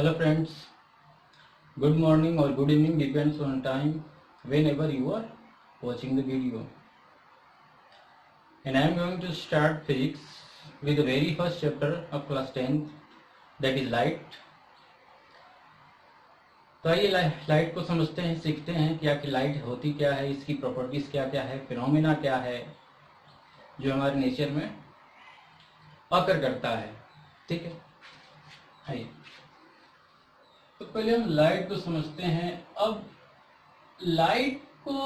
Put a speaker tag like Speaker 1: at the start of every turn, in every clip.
Speaker 1: Hello friends, good morning or good evening depends on time whenever you are watching the video. And I am going to start physics with the very first chapter of class 10th, that is light. तो आइए light को समझते हैं, सीखते हैं कि आखिर light होती क्या है, इसकी प्रॉपर्टीज क्या क्या है, फिनोमेना क्या है जो हमारे नेचर में अकर करता है। ठीक है, आइए तो पहले हम लाइट को समझते हैं। अब लाइट को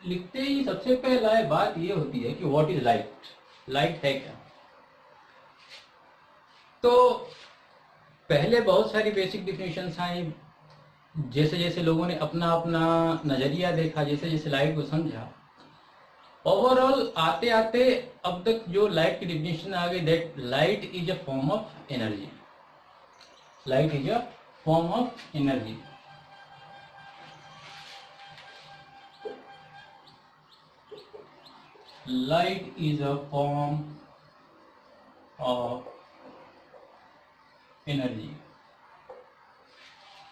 Speaker 1: लिखते ही सबसे पहला बात ये होती है कि व्हाट इज लाइट, लाइट है क्या। तो पहले बहुत सारी बेसिक डिफिनेशंस आई, जैसे जैसे लोगों ने अपना अपना नजरिया देखा, जैसे जैसे लाइट को समझा, ओवरऑल आते आते अब तक जो लाइट की डिफिनेशन आ गई, that light is a form of energy. Light is a form of energy. Light is a form of energy.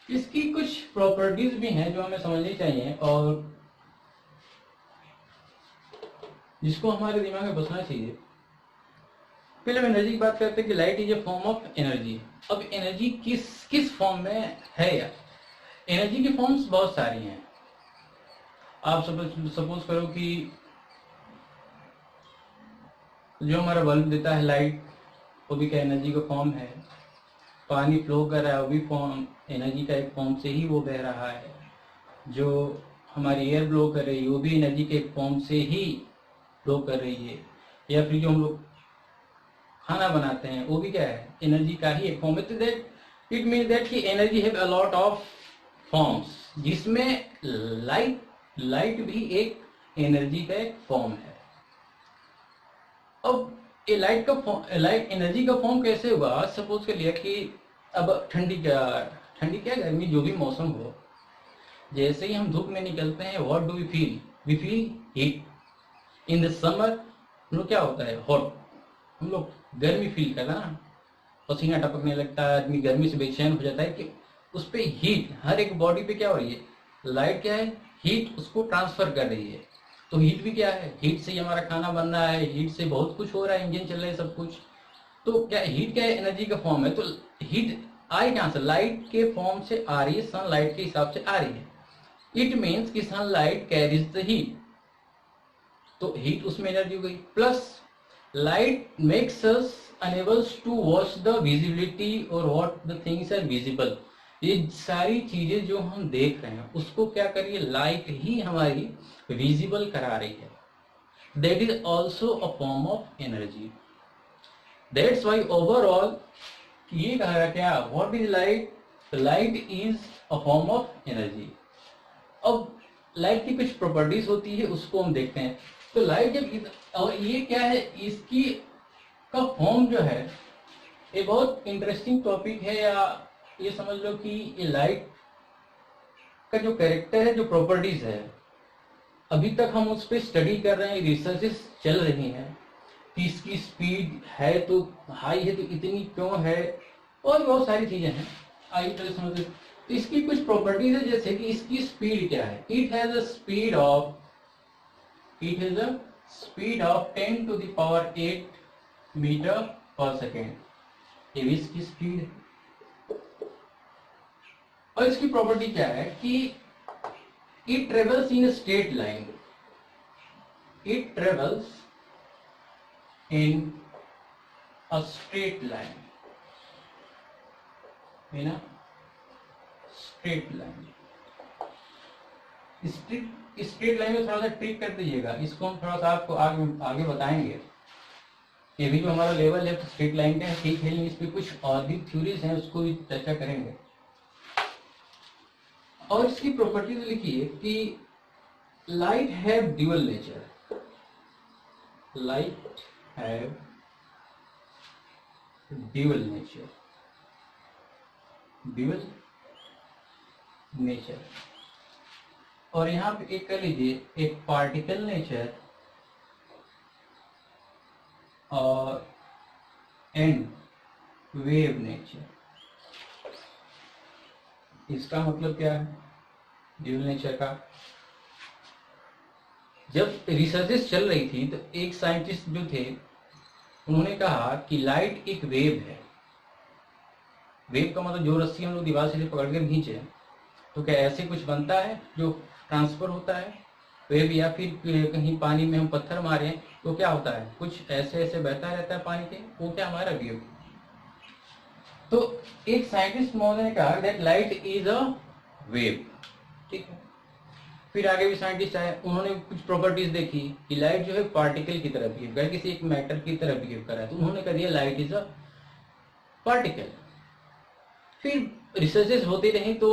Speaker 1: इसकी कुछ प्रॉपर्टीज भी हैं जो हमें समझनी चाहिए और जिसको हमारे दिमाग में बसना चाहिए। पहले हम एनर्जी की बात करते हैं कि light is A form of energy. अब एनर्जी किस किस फॉर्म में है यार? एनर्जी की फॉर्म्स बहुत सारी हैं। आप सपोज करो कि जो हमारा बल्ब देता है लाइट, वो भी क्या एनर्जी का फॉर्म है। पानी फ्लो कर रहा है, वो भी फॉर्म एनर्जी का एक फॉर्म से ही वो बह रहा है। जो हमारी एयर ब्लो कर रही है, वो भी एनर्जी के एक फॉर्म से ही फ्लो कर रही है। या फिर जो हम लोग खाना बनाते हैं, वो भी क्या है, एनर्जी का ही एक फॉर्म है। तो दैट इट मीन दैट कि energy have a lot of forms, जिसमें लाइट भी एक एनर्जी का एक फॉर्म है। अब ये लाइट एनर्जी का फॉर्म कैसे हुआ? सपोज कर लिया कि अब ठंडी क्या गर्मी, जो भी मौसम हो, जैसे ही हम धूप में निकलते हैं, what do we feel? We feel heat. In the summer हम लोग क्या होता है, हॉट, हम लोग गर्मी फील करता है ना, पसीना टपकने लगता है, आदमी गर्मी से बेचैन हो जाता है कि उस पर हीट, हर एक बॉडी पे क्या हो रही है, लाइट क्या है, हीट उसको ट्रांसफर कर रही है। तो हीट भी क्या है, हीट से ही हमारा खाना बन रहा है, हीट से बहुत कुछ हो रहा है, इंजन चल रहे हैं, सब कुछ। तो क्या हीट क्या है, एनर्जी का फॉर्म है। तो हीट आई कहाँ से? लाइट के फॉर्म से आ रही है, सनलाइट के हिसाब से आ रही है। इट मीन्स कि सनलाइट कैरीज द हीट, तो हीट उसमें एनर्जी हो गई। Plus light makes us enables to watch the visibility और what the things are visible. ये सारी चीजें जो हम देख रहे हैं उसको क्या करिए, लाइट ही हमारी विजिबल करा रही है। That is also a form of energy. That's why overall ये कहा गया क्या, what is light? Light is a form of energy. अब लाइट की कुछ प्रॉपर्टीज होती है, उसको हम देखते हैं। तो लाइट जब, और ये क्या है, इसकी का फॉर्म जो है, ये बहुत इंटरेस्टिंग टॉपिक है। या ये समझ लो कि ये लाइट का जो कैरेक्टर है, जो प्रॉपर्टीज है, अभी तक हम उस पर स्टडी कर रहे हैं, रिसर्चेस चल रही हैं कि इसकी स्पीड है तो हाई है तो इतनी क्यों है, और बहुत सारी चीजें हैं। आइए चलिए समझते। तो इसकी कुछ प्रॉपर्टीज है, जैसे कि इसकी स्पीड क्या है। It has a speed of 10 to the power 8 metre per second, ये भी इसकी स्पीड है। और इसकी प्रॉपर्टी क्या है कि it travels in straight line. It travels in a straight line, है ना, स्ट्रेट लाइन। स्ट्रेट लाइन में थोड़ा सा ट्रिक कर दीजिएगा, इसको हम थोड़ा सा आपको आगे बताएंगे। ये भी जो हमारा लेवल है स्ट्रेट लाइन का है, ठीक है, लेकिन इस पर कुछ और भी थ्योरीज हैं, उसको भी चर्चा करेंगे। और इसकी प्रॉपर्टीज लिखिए कि light have dual nature. Light have dual nature, dual nature. और यहाँ पे एक कर लीजिए, एक पार्टिकल नेचर और एंड वेव नेचर। इसका मतलब क्या है ड्यूल नेचर का? जब रिसर्चेस चल रही थी तो एक साइंटिस्ट जो थे उन्होंने कहा कि लाइट एक वेव है। वेव का मतलब जो रस्सी हम लोग दीवार से पकड़ कर खींचे तो क्या ऐसे कुछ बनता है जो ट्रांसफर होता है वेव, या फिर कहीं पानी में हम पत्थर मारे तो क्या होता है कुछ ऐसे ऐसे बहता रहता है पानी के, वो क्या हमारा वेव। तो एक साइंटिस्ट महोदय ने कहा that light is a wave, ठीक है। फिर आगे भी साइंटिस्ट आए, उन्होंने कुछ प्रॉपर्टीज देखी कि लाइट जो है पार्टिकल की तरह बिहेव कर, किसी एक मैटर की तरह बिहेव कर रहा है, तो उन्होंने कह दिया लाइट इज अ पार्टिकल। फिर रिसर्चेस होती रही तो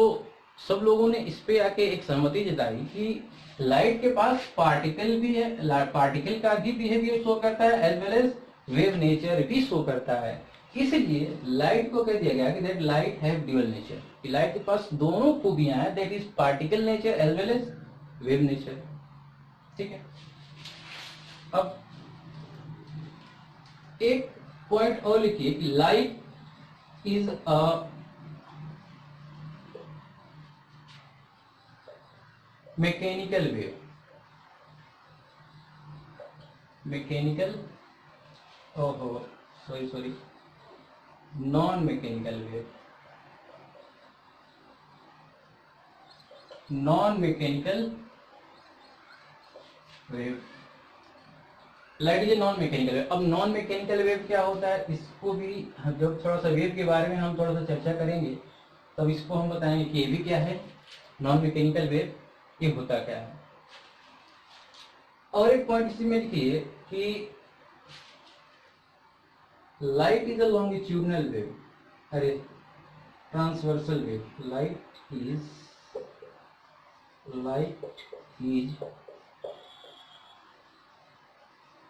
Speaker 1: सब लोगों ने इस पे आके एक सहमति जताई कि लाइट के पास पार्टिकल भी है, पार्टिकल का भी बिहेवियर शो करता है as well as wave nature भी शो करता है। इसलिए लाइट को कह दिया गया कि that light have dual nature, कि लाइट के पास दोनों खूबियां हैं, that is particle nature as well as wave nature, ठीक है। अब एक पॉइंट और लिखिए कि light is a mechanical wave, mechanical ओहो sorry non mechanical wave, non mechanical wave. Light is a non mechanical wave. अब नॉन मैकेनिकल वेव क्या होता है, इसको भी जब थोड़ा सा वेव के बारे में हम थोड़ा सा चर्चा करेंगे तब इसको हम बताएंगे कि ये भी क्या है नॉन मैकेनिकल वेव, ये होता क्या है। और एक पॉइंट इसी में लिखिए कि light is a longitudinal wave, अरे transversal wave, light is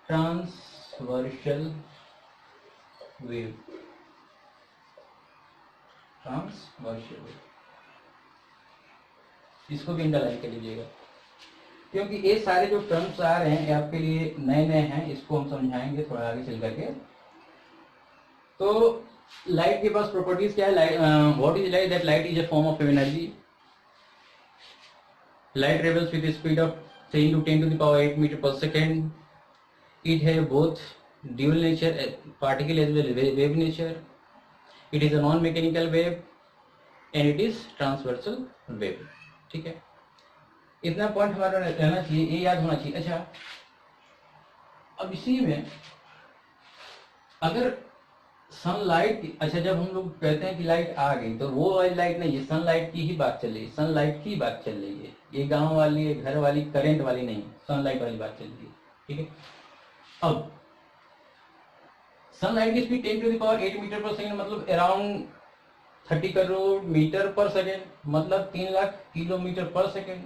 Speaker 1: transversal wave, transversal wave, इसको भी अंडरलाइन कर लीजिएगा क्योंकि ये सारे जो टर्म्स आ रहे हैं ये आपके लिए नए नए हैं, इसको हम समझाएंगे थोड़ा आगे चल करके। तो लाइट के पास प्रॉपर्टीज क्या है, what is light, that light is a form of energy, light travels with a speed of 10 to 10 to the power 8 meter per second. It has both dual nature, particle as well as wave nature. It is a non-mechanical wave and it is transversal wave. ठीक है, इतना point हमारा रहना चाहिए, ये याद होना चाहिए। अच्छा, अब इसी में अगर सनलाइट, अच्छा जब हम लोग कहते हैं कि लाइट आ गई तो वो वाली लाइट नहीं है, सनलाइट की ही बात चल रही है, सनलाइट की बात चल रही है, ये गांव वाली घर वाली करंट वाली नहीं, सनलाइट वाली बात चल रही है, ठीक है। अब सनलाइट की speed 10 to the power 8 metre per second, मतलब around 30 crore metre per second, मतलब 3 लाख किलोमीटर पर सेकेंड।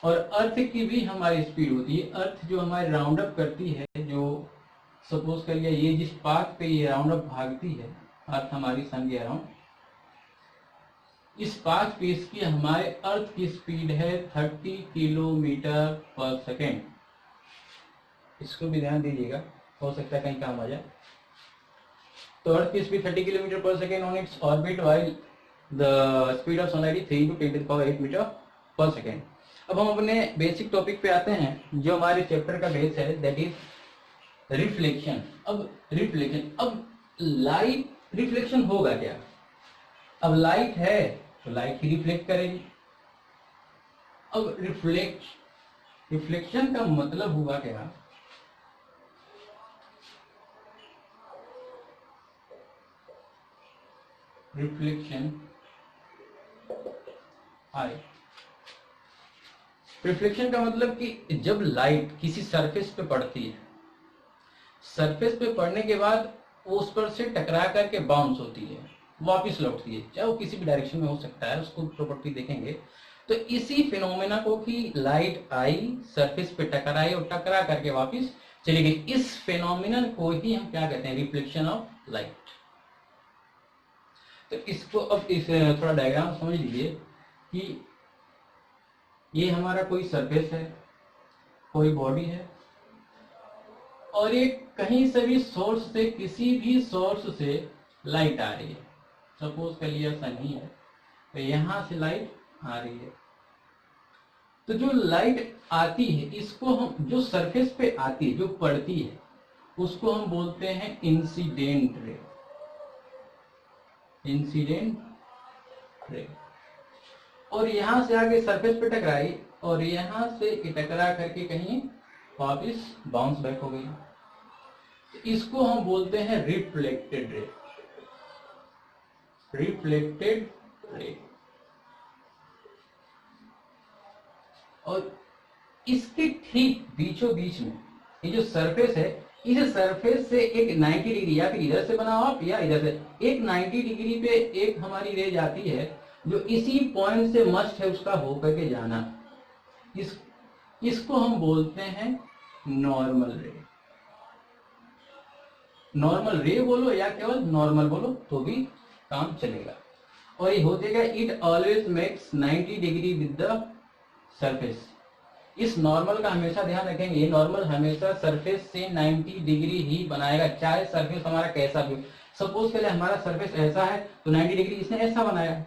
Speaker 1: और अर्थ की भी हमारी स्पीड होती है, अर्थ जो हमारी राउंड अप करती है, जो सपोज करिए ये जिस पाथ पे ये राउंड अप भागती है, अर्थ हमारी सन के अराउंड, इस पाथ पे इसकी हमारे अर्थ की स्पीड है 30 किलोमीटर पर सेकेंड। इसको भी ध्यान दीजिएगा, हो सकता है कहीं काम आ जाए। तो अर्थ की speed 30 kilometre per second on its orbit, while the speed of sunlight is 3 to 10 to the power 8 metre per second. अब हम अपने बेसिक टॉपिक पे आते हैं जो हमारे चैप्टर का बेस है, दैट इज रिफ्लेक्शन। अब रिफ्लेक्शन, अब लाइट रिफ्लेक्शन होगा क्या, अब लाइट है तो लाइट ही रिफ्लेक्ट करेगी। अब रिफ्लेक्शन का मतलब हुआ क्या, रिफ्लेक्शन आए, रिफ्लेक्शन का मतलब कि जब लाइट किसी सरफेस पे पड़ती है, सरफेस पे पड़ने के बाद वो उस पर से टकरा करके बाउंस होती है, वापस लौटती है, चाहे वो किसी भी डायरेक्शन में हो सकता है, उसको प्रॉपर्टी देखेंगे। तो इसी फिनोमेना को कि लाइट आई, सरफेस पे टकराई और टकरा करके वापस चली गई, इस फिनोमेनन को ही हम क्या कहते हैं, रिफ्लेक्शन ऑफ लाइट। तो इसको अब इस थोड़ा डायग्राम समझ लीजिए कि ये हमारा कोई सरफेस है, कोई बॉडी है, और ये कहीं से भी सोर्स से, किसी भी सोर्स से लाइट आ रही है, सपोज कर लिया सन ही है, तो यहां से लाइट आ रही है। तो जो लाइट आती है इसको हम, जो सरफेस पे आती है, जो पड़ती है, उसको हम बोलते हैं इंसिडेंट रे। Incident ray. और यहां से आगे सरफेस पे टकराई और यहां से टकरा करके कहीं वापस बाउंस बैक हो गई, तो इसको हम बोलते हैं रिफ्लेक्टेड रे। रिफ्लेक्टेड रे। और इसके ठीक बीचों बीच में ये जो सरफेस है, इस सरफेस से एक 90 डिग्री, या फिर इधर से बनाओ आप या इधर से, एक 90 डिग्री पे एक हमारी रे जाती है जो इसी पॉइंट से मस्ट है उसका होकर के जाना। इसको हम बोलते हैं नॉर्मल रे। नॉर्मल रे बोलो या केवल नॉर्मल बोलो तो भी काम चलेगा। और ये होते क्या, it always makes 90 degree with the surface. इस नॉर्मल का हमेशा ध्यान रखेंगे, ये नॉर्मल हमेशा सरफेस से 90 डिग्री ही बनाएगा, चाहे सरफेस हमारा कैसा भी हो। सपोज के लिए हमारा सरफेस ऐसा है तो 90 डिग्री इसने ऐसा बनाया,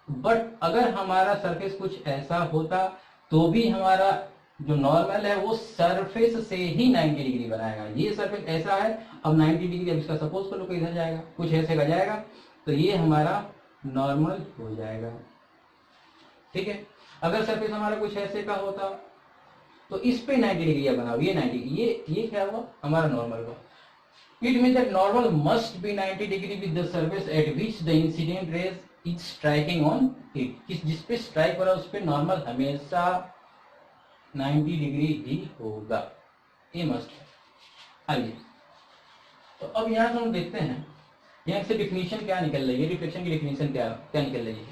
Speaker 1: बट अगर हमारा सरफेस कुछ ऐसा होता तो भी हमारा जो नॉर्मल है वो सरफेस से ही 90 डिग्री बनाएगा। ये सरफेस ऐसा है, अब 90 डिग्री, अब इसका सपोज करो कि इधर जाएगा, कुछ ऐसे का जाएगा, तो ये हमारा नॉर्मल हो जाएगा। ठीक है। अगर सरफेस हमारा कुछ ऐसे का होता तो इस पे 90 डिग्री बनाओ, ये 90, ये क्या हुआ, हमारा नॉर्मल हुआ। It mean that normal must be 90 degree with the surface at which the incident raise is striking on it. जिस पे स्ट्राइक हो रहा है उस पे नॉर्मल हमेशा 90 डिग्री ही होगा, ये मस्ट है। आइए, तो अब यहां से हम देखते हैं यहां से डिफिनीशन क्या निकल रही है, रिफ्लेक्शन की डिफिनीशन क्या क्या निकल रही है।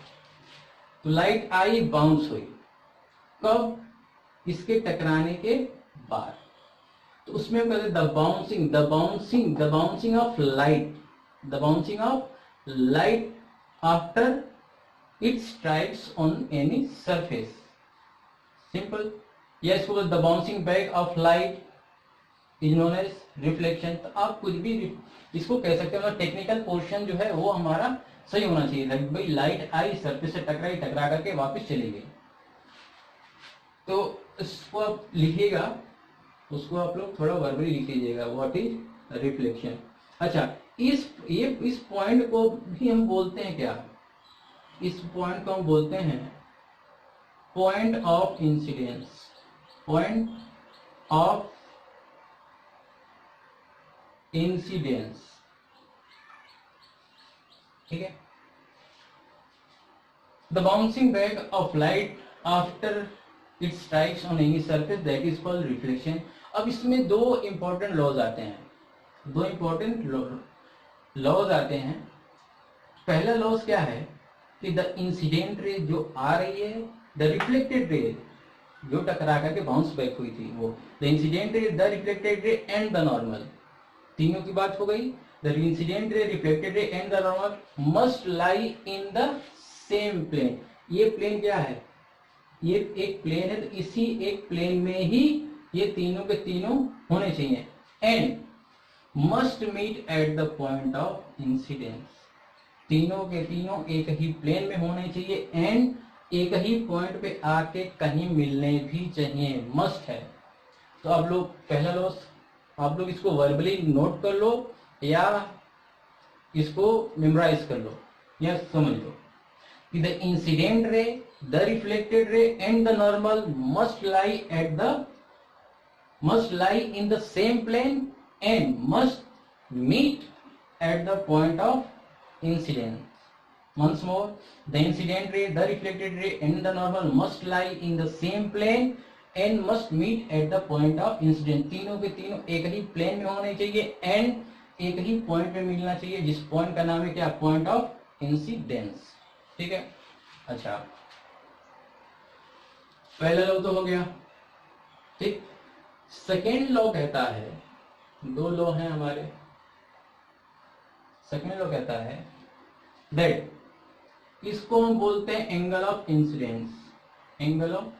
Speaker 1: तो लाइट आई बाउंस हुई, कब, इसके टकराने के बाद। तो उसमें कहते the bouncing of light after it strikes on any surface. Simple. या इसको the bouncing back of light is known as reflection. तो आप कुछ भी इसको कह सकते हैं, टेक्निकल पोर्शन जो है वो हमारा सही होना चाहिए था। भाई लाइट आई, सरफेस से टकराई, टकरा करके वापस चली गई। तो इसको आप लिखिएगा, उसको आप लोग थोड़ा वर्बली लिख लीजिएगा, व्हाट इज रिफ्लेक्शन। अच्छा, इस पॉइंट को भी हम बोलते हैं क्या, इस पॉइंट को हम बोलते हैं point of incidence. Point of incidence. ठीक है। The bouncing back of light after it strikes on any surface that is called reflection. अब इसमें दो इंपॉर्टेंट लॉज आते हैं, दो इंपॉर्टेंट लॉज आते हैं। पहला लॉज क्या है कि द इंसिडेंट रे जो आ रही है, द रिफ्लेक्टेड रे जो टकरा करके बाउंस बैक हुई थी, वो the incident ray, the reflected ray and the normal, तीनों की बात हो गई। The incident ray, reflected ray and the normal must lie in the same plane. ये प्लेन क्या है, ये एक प्लेन है, तो इसी एक प्लेन में ही ये तीनों के तीनों होने चाहिए। And must meet at the point of incidence. तीनों के तीनों एक ही प्लेन में होने चाहिए एंड एक ही पॉइंट पे आके कहीं मिलने भी चाहिए, मस्ट है। तो आप लोग पहला लॉस, आप लोग इसको वर्बली नोट कर लो या इसको मेमोराइज कर लो या समझ लो कि the incident ray, the reflected ray and the normal must lie in the same plane and must meet at the point of incidence. Once more, the incident ray, the reflected ray and the normal must lie in the same plane and must meet at the point of incident। तीनों के तीनों एक ही plane में होने चाहिए and एक ही point पे मिलना चाहिए, जिस पॉइंट का नाम है क्या, पॉइंट ऑफ इंसिडेंस। ठीक है। अच्छा, पहला लॉ तो हो गया। ठीक। सेकेंड लॉ कहता है, दो लॉ हैं हमारे। सेकेंड लॉ कहता है दैट, इसको हम बोलते हैं angle of incidence. Angle of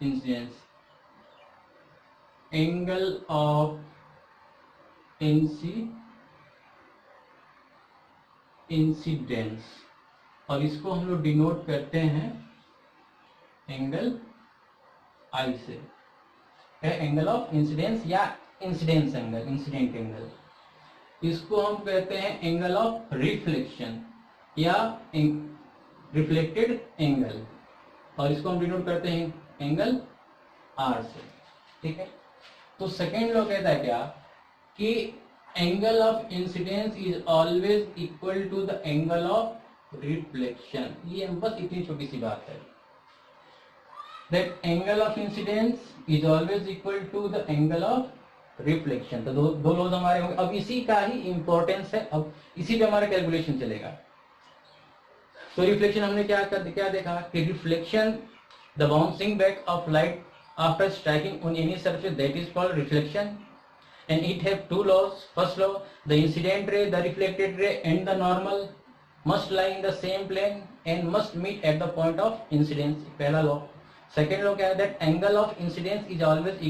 Speaker 1: incidence, angle of incidence. और इसको हम लोग डिनोट करते हैं एंगल आई से, एंगल ऑफ इंसिडेंस या इंसिडेंस एंगल, इंसिडेंट एंगल। इसको हम कहते हैं एंगल ऑफ रिफ्लेक्शन या रिफ्लेक्टेड एंगल, और इसको हम डिनोट करते हैं एंगल आर से, ठीक है। तो सेकेंड लॉ कहता है क्या कि angle of incidence is always equal to the angle of reflection. ये बस इतनी छोटी सी बात है, that angle of incidence is always equal to the angle of reflection। तो दो लॉज हमारे होंगे। अब इसी का ही इंपॉर्टेंस है, अब इसी पे हमारा कैलकुलेशन चलेगा। तो रिफ्लेक्शन हमने क्या देखा कि reflection the bouncing back of light after striking on any surface, that is called reflection, and it have two laws. First law, the incident ray, the reflected ray and the normal must lie in the same plane and must meet at the point of incidence, पहला law. Second law क्या है, that angle of incidence is always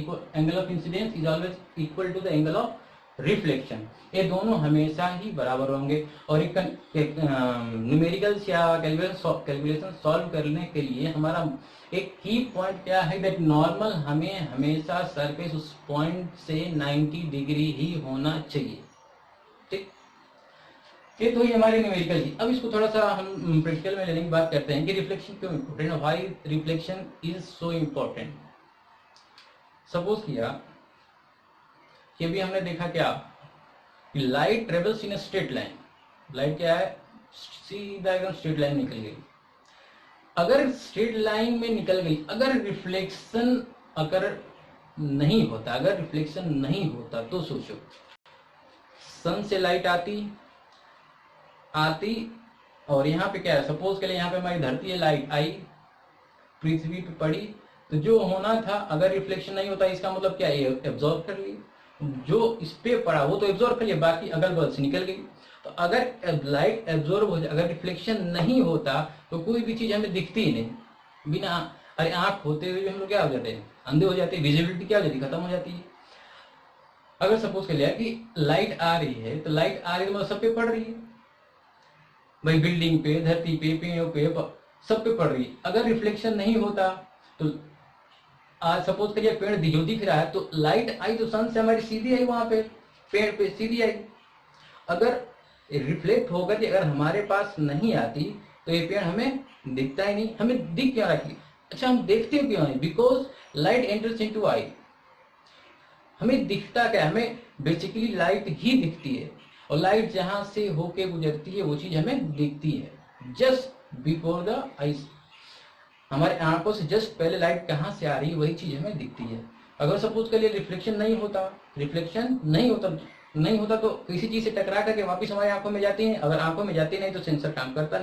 Speaker 1: equal to the angle of reflection. ये दोनों हमेशा ही बराबर होंगे। और एक न्यूमेरिकल्स या कैलकुलेशन सॉल्व करने के लिए हमारा एक की पॉइंट क्या है, दैट नॉर्मल हमें हमेशा सरफेस उस पॉइंट से 90 डिग्री ही होना चाहिए, ठीक। ये तो ये हमारी न्यूमेरिकल थी। अब इसको थोड़ा सा हम प्रैक्टिकल में लेने की बात करते हैं कि रिफ्लेक्शन क्यों इम्पोर्टेंट है, why reflection is so important. Suppose किया कि अभी हमने देखा क्या कि light travels in a straight line. Light क्या है, सीधा एकदम स्ट्रेट लाइन निकल गई। अगर स्ट्रेट लाइन में निकल गई, अगर रिफ्लेक्शन नहीं होता तो सोचो, सन से लाइट आती और यहाँ पे क्या है, सपोज के लिए यहाँ पे हमारी धरती है, लाइट आई पृथ्वी पे पड़ी, तो जो होना था अगर रिफ्लेक्शन नहीं होता, इसका मतलब क्या है, एब्जॉर्ब कर ली। जो इस पे पड़ा वो तो एब्जॉर्ब कर लिया, बाकी अगल बगल से निकल गई। तो अगर लाइट एब्जॉर्ब हो जाए, अगर रिफ्लेक्शन नहीं होता तो कोई भी चीज हमें दिखती ही नहीं। बिना अरे आंख होते हुए हम लोग क्या हो जाते हैं, अंधे हो जाते हैं, विजिबिलिटी क्या हो जाती है, खत्म हो जाती है। अगर सपोज कर लिया कि लाइट आ रही है, तो लाइट आ रही है मतलब सब पे पड़ रही है भाई, बिल्डिंग पे, धरती पे, पेड़ों पे, सब पे पड़ रही है। अगर रिफ्लेक्शन नहीं होता तो आज सपोज करिए पेड़ जो दिख रहा है, तो लाइट आई तो सन से हमारी सीधी आई, वहां पे पेड़ पे सीधी आई। अगर रिफ्लेक्ट होकर अगर हमारे पास नहीं आती तो ये पेड़ हमें दिखता ही नहीं। हमें दिख क्यों रखी, अच्छा हम देखते क्यों नहीं, because light enters into I. हमें दिखता क्या, हमें बेसिकली लाइट ही दिखती है, और लाइट जहां से होके गुजरती है वो चीज हमें दिखती है जस्ट बिफोर द आईज। हमारे आंखों से जस्ट पहले लाइट कहाँ से आ रही है वही चीज हमें दिखती है। अगर सपोज के लिए रिफ्लेक्शन नहीं होता तो किसी चीज से टकरा करके वापस हमारी आंखों में जाती है। अगर आंखों में जाती नहीं तो सेंसर काम करता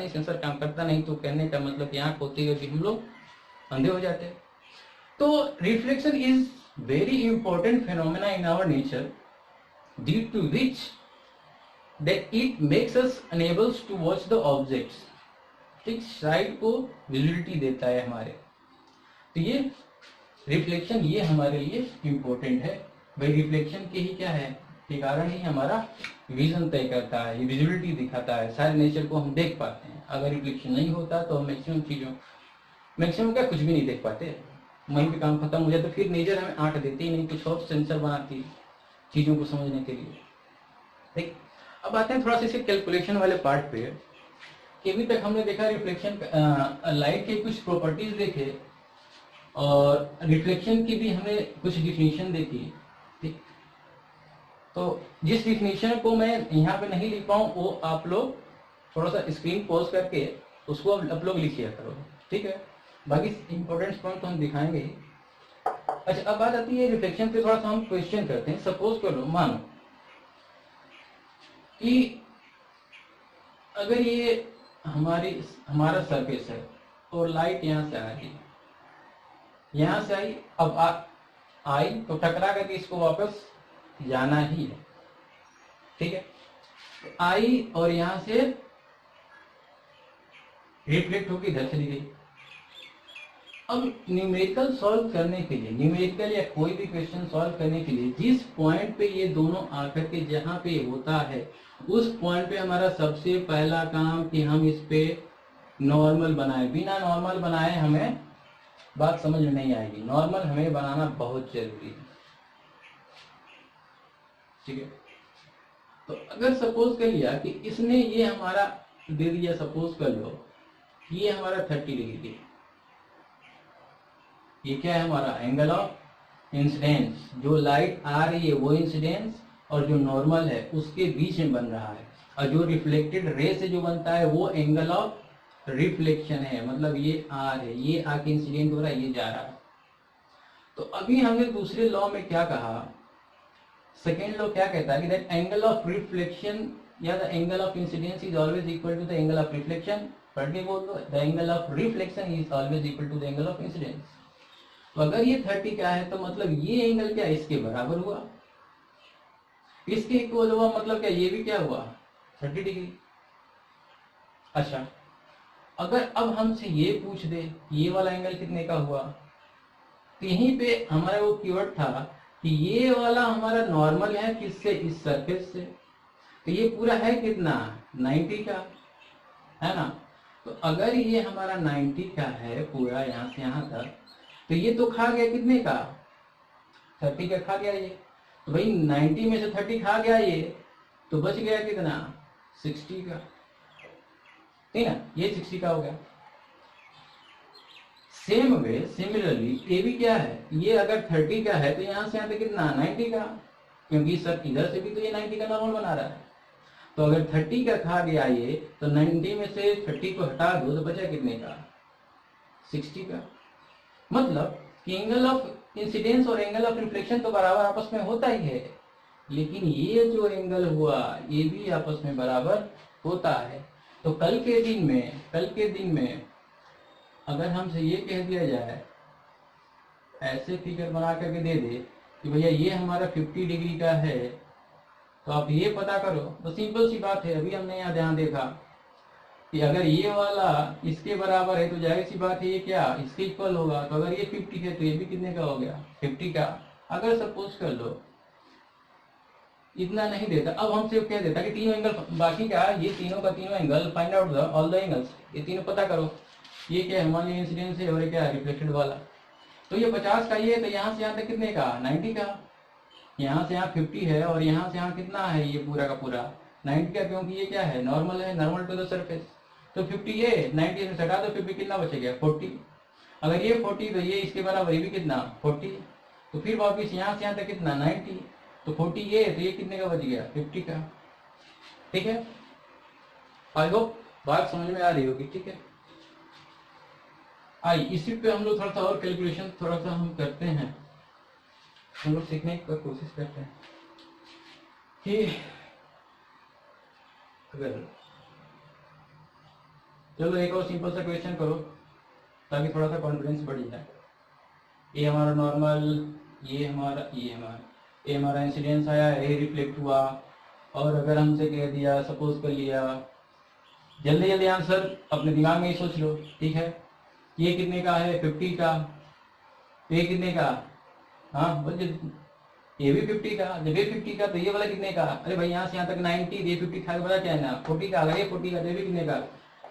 Speaker 1: नहीं, तो कहने का मतलब कि आंख होती है कि हम लोग अंधे हो जाते हैं। तो reflection is very important phenomena in our nature, due to which that it makes us unable to watch the objects। ठीक, साइड को विजिबिलिटी देता है हमारे। तो ये रिफ्लेक्शन ये हमारे लिए इम्पोर्टेंट है भाई। रिफ्लेक्शन के ही क्या है के कारण ही हमारा विजन तय करता है, ये विजिबिलिटी दिखाता है, सारे नेचर को हम देख पाते हैं। अगर रिफ्लेक्शन नहीं होता तो हम मैक्सिमम क्या कुछ भी नहीं देख पाते, वहीं पे काम खत्म हो जाए। तो फिर नेचर हमें आंख देती ही नहीं, कुछ और सेंसर बनाती है चीजों को समझने के लिए। ठीक, अब आते हैं थोड़ा सा इसे कैलकुलेशन वाले पार्ट पे कि अभी तक हमने देखा रिफ्लेक्शन लाइट के कुछ प्रॉपर्टीज देखे और रिफ्लेक्शन की भी हमने कुछ डिफिनीशन देखी। ठीक, तो जिस डिफिनीशन को मैं यहाँ पे नहीं लिख पाऊँ वो आप लोग थोड़ा सा स्क्रीन पॉज करके उसको आप लोग लिखिए करो, ठीक है। बाकी इंपॉर्टेंट पॉइंट तो हम दिखाएंगे ही। अच्छा, अब बात आती है रिफ्लेक्शन पे, थोड़ा सा हम क्वेश्चन करते हैं। सपोज करो, मानो कि अगर ये हमारा सरफेस है और लाइट यहाँ से आ रही है, यहाँ से आई, अब आई तो टकरा करके इसको वापस जाना ही है, ठीक है। आई और यहाँ से रिफ्लेक्ट होकर इधर चली गई। अब न्यूमेरिकल सॉल्व करने के लिए, न्यूमेरिकल या कोई भी क्वेश्चन सॉल्व करने के लिए जिस पॉइंट पे ये दोनों आकर के जहाँ पे होता है उस पॉइंट पे हमारा सबसे पहला काम कि हम इस पे नॉर्मल बनाए, बिना नॉर्मल बनाए हमें बात समझ में नहीं आएगी। नॉर्मल हमें बनाना बहुत जरूरी है, ठीक है। तो अगर सपोज कर लिया कि इसने ये हमारा दे दिया, सपोज कर लो ये हमारा 30 डिग्री, ये क्या है हमारा एंगल ऑफ इंसिडेंस, जो लाइट आ रही है वो इंसिडेंस और जो नॉर्मल है उसके बीच में बन रहा है, और जो रिफ्लेक्टेड रे से जो बनता है वो एंगल ऑफ रिफ्लेक्शन है, मतलब ये आर है, ये आके इंसिडेंट हो रहा है, ये जा रहा है। तो अभी हमने दूसरे लॉ में क्या कहा, सेकेंड लॉ क्या कहता है कि दैट एंगल ऑफ रिफ्लेक्शन या the angle of incidence is always equal to the angle of reflection, पढ़ के बोल दो, the angle of reflection is always equal to the angle of incidence. तो अगर ये 30 क्या है तो मतलब ये एंगल क्या इसके बराबर हुआ, इसके इक्वल हुआ, मतलब क्या ये भी क्या हुआ 30 डिग्री। अच्छा, अगर अब हमसे ये पूछ दे ये वाला एंगल कितने का हुआ, तो यहीं पे हमारा वो कीवर्ड था कि ये वाला हमारा नॉर्मल है किससे, इस सरफेस से, तो ये पूरा है कितना 90 का, है ना। तो अगर ये हमारा 90 का है पूरा यहाँ से यहाँ तक, तो ये तो खा गया कितने का 30 का खा गया ये, तो भाई 90 में से 30 खा गया ये, तो बच गया कितना 60 का, ठीक ना, ये 60 का हो गया। सेम वे सिमिलरली ये भी क्या है, ये अगर 30 का है तो यहाँ से यहाँ तक कितना 90 का, क्योंकि सर इधर से भी तो ये 90 का नॉर्मल बना रहा है। तो अगर 30 का खा गया ये, तो 90 में से 30 को हटा दो तो बचा कितने का 60 का। मतलब कि एंगल ऑफ इंसिडेंस और एंगल ऑफ रिफ्लेक्शन तो बराबर आपस में होता ही है, लेकिन ये जो एंगल हुआ ये भी आपस में बराबर होता है। तो कल के दिन में अगर हमसे ये कह दिया जाए, ऐसे फिगर बना करके दे दे कि भैया ये हमारा 50 डिग्री का है, तो आप ये पता करो, तो सिंपल सी बात है, अभी हमने यहाँ ध्यान देखा कि अगर ये वाला इसके बराबर है तो जाहिर सी बात है ये क्या इसके इक्वल होगा। तो अगर ये 50 है तो ये भी कितने का हो गया 50 का। अगर सपोज कर लो इतना नहीं देता, अब हमसे कह देता कि तीनों एंगल, बाकी क्या ये तीनों का तीनों angle, find out the all the angles, ये तीनों पता करो, ये क्या है हमारे इंसिडेंस है और ये क्या है रिफ्लेक्टेड वाला। तो ये 50 का ये, तो यहाँ से यहाँ तक कितने का 90 का, यहाँ से यहाँ 50 है और यहाँ से यहाँ कितना है ये पूरा का पूरा 90 का, क्योंकि ये क्या है नॉर्मल है, नॉर्मल टू द सरफेस। तो 50 ये 90 में हटा दो 50 कितना बचेगा 40। अगर ये 40 तो ये इसके बराबर, ये भी कितना 40। तो फिर वापिस यहाँ से यहाँ तक कितना 90, तो 40 ये, तो ये कितने का बच गया 50 का। ठीक है, आई होप बात समझ में आ रही होगी। ठीक है, आई इसी पे हम लोग थोड़ा सा और कैलकुलेशन थोड़ा सा हम करते हैं, हम लोग सीखने की कोशिश करते हैं कि अगर चलो एक और सिंपल सा क्वेश्चन करो ताकि थोड़ा सा कॉन्फिडेंस बढ़ जाए। ये हमारा नॉर्मल, ये हमारा इंसिडेंस आया, ये रिफ्लेक्ट हुआ, और अगर हमसे कह दिया सपोज कर लिया, जल्दी जल्दी आंसर अपने दिमाग में ही सोच लो। ठीक है, ये कितने का है 50 का, ये कितने का, हाँ बोलिए, ये भी 50 का, जब ये 50 का तो ये वाला कितने का, अरे भाई यहाँ से यहाँ तक 90, ये 50 खा के बड़ा क्या है ना 40 का, अगर ये 40 का तो ये भी कितने का,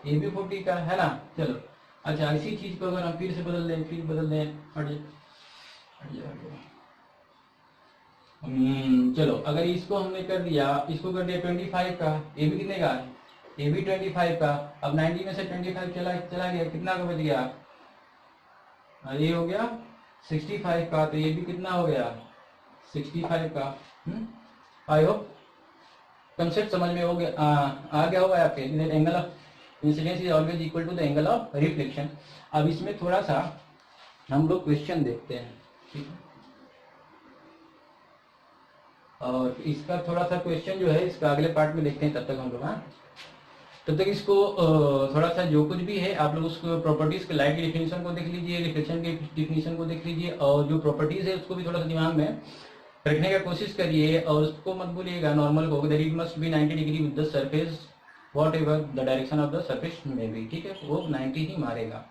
Speaker 1: ये भी 40 का है ना। चलो अच्छा, इसी चीज को अगर हम फिर से बदल दें, चलो अगर इसको हमने कर दिया, इसको कर दिया 25 का, ये भी कितने का, ये भी 25 का। अब 90 में से 25 चला गया, कितना का बच गया, ये हो गया 65 का, तो ये भी कितना हो गया 65 का। आई होप कंसेप्ट समझ में हो गया, आ गया होगा आपके। Angle of incidence is always equal to the angle of reflection. अब इसमें थोड़ा सा हम लोग क्वेश्चन देखते हैं, ठीक है, और इसका थोड़ा सा क्वेश्चन जो है इसका अगले पार्ट में देखते हैं। तब तक हम लोग तब तक इसको थोड़ा सा जो कुछ भी है आप लोग उसको प्रॉपर्टीज के, लाइट की डिफिनेशन को देख लीजिए, रिफ्लेक्शन की डिफिनेशन को देख लीजिए, और जो प्रॉपर्टीज है उसको भी थोड़ा सा दिमाग में रखने का कोशिश करिए, और उसको मत भूलिएगा नॉर्मल को, that it must be 90 degree with the surface what ever the direction of the surface में भी। ठीक है, वो 90 ही मारेगा।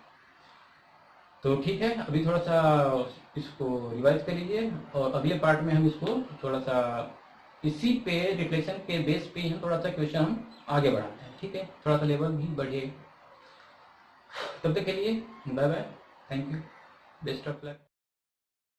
Speaker 1: तो ठीक है, अभी थोड़ा सा इसको रिवाइज कर लीजिए, और अगले पार्ट में हम इसको थोड़ा सा इसी पे रिफ्लेक्शन के बेस पे हम थोड़ा सा क्वेश्चन हम आगे बढ़ाते हैं। ठीक है, थोड़ा सा लेवल भी बढ़े। तब तक के लिए bye bye, thank you, best of luck.